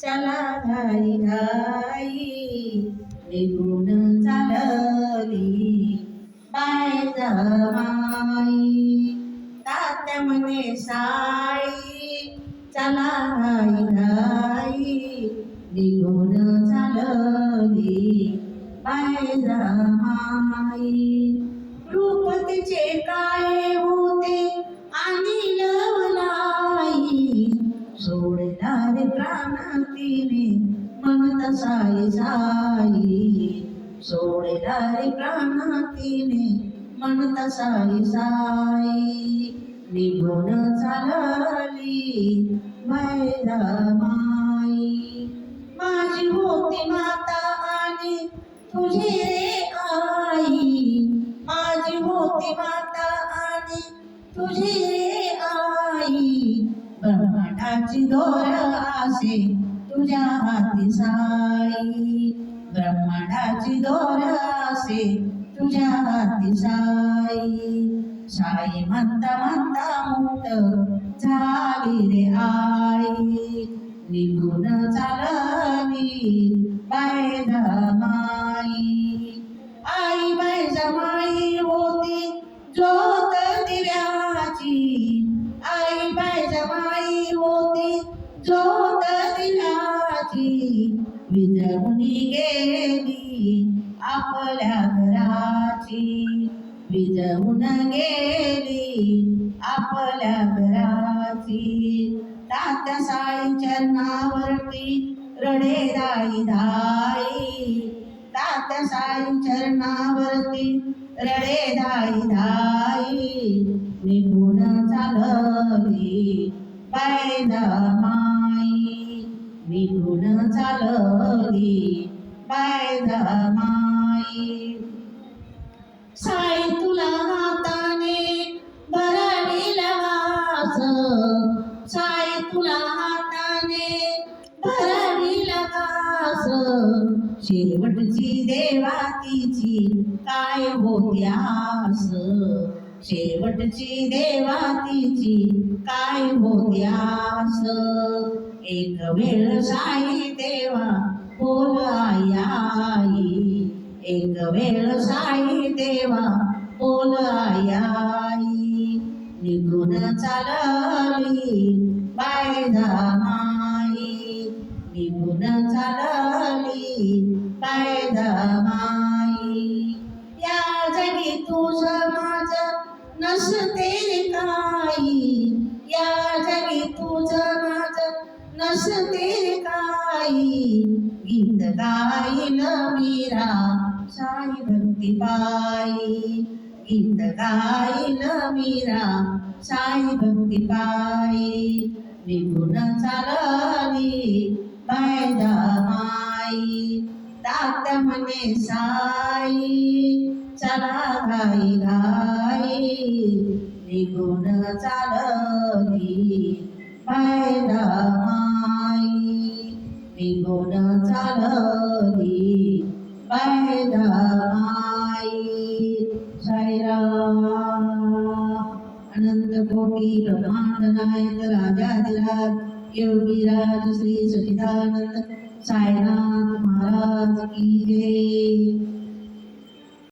चला घाई घाई निघून चालली बाय जमाई तात्या म्हणे साई चला घाई घाई निघून चालली बाय जमाई रूप तिचे काय होते आणि लवलाई सोडणारे प्राण तिने म्हणत साई साई सोडणारे प्राण तिने म्हणत साई साई निघून चालली मैदा माई माझी होती माता आणि तुझी रे आई माझी होती माता आणि तुझी रे आई ब्रह्मांडाची दोर आसे तुझ्या हाती साई ब्रह्मांडाची दोर आसे तुझ्या हाती साई साई म्हणता म्हणता मुक्त झाली रे आई निघून चालली बाय जमाई आई बाय जमाई होती ज्योत दिव्याची आई बाय जमाई होती ज्योत दिव्याची विजवून गेली आपल्या घराची विजवून गेली आपल्या घराची तात्या साई चरणावरती रडे दाई धाई तात्या साई चरणावरती रडे दाई धाई निघून चालली बाय जमाई निघून चालली बाय जमाई साई तुला हाताने भरावी वास साई तुला हाताने भरावी वास शेवटची देवातीची काय होती आस शेवटची देवातीची काय होती आस एक वेळ साई देवा बोल आई आई एक वेळ साई देवा बोल आई आई निघून चालली बाय जमाई निघून चालली बाय जमाई या जगी तुझं माझं नसते काही या जगी तुझं माझं नसते काही गीत गाईल मीरा साई भक्ती पायी गीत गाईल मीरा साई भक्ती पायी निघून चालली बाय जमाई तात्या म्हणे साई चला घाई घाई निघून चालली बाय जमाई निघून चालली बाय जमाई साईराम अनंत कोटी ब्रह्मांड नायक राजाधिराज योगीराज श्री सच्चिदानंद साईनाथ महाराज की जय।